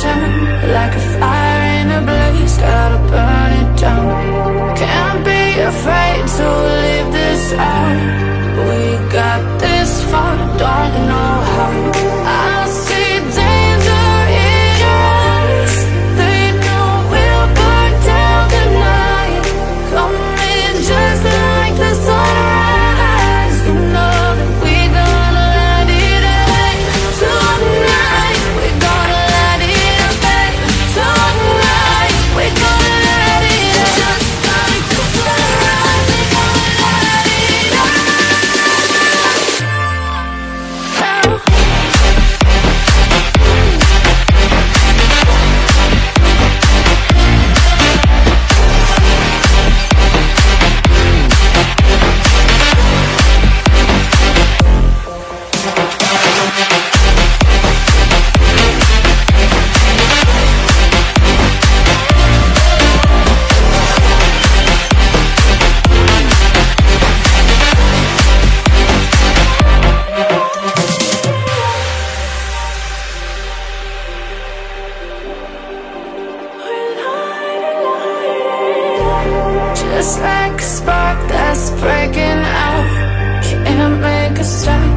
turn, like a fire in a blaze, gotta burn it down. Can't be afraid to leave this out. We got this far, don't know how. I see danger in your eyes. They know we'll burn down the night. Coming just like the sunrise. You know that we gonna let it rain. Tonight we gonna let it rain. Tonight we gonna let it rain. Just like the sunrise, we gonna let it rain. Just like a spark that's breaking out, can't make a stop.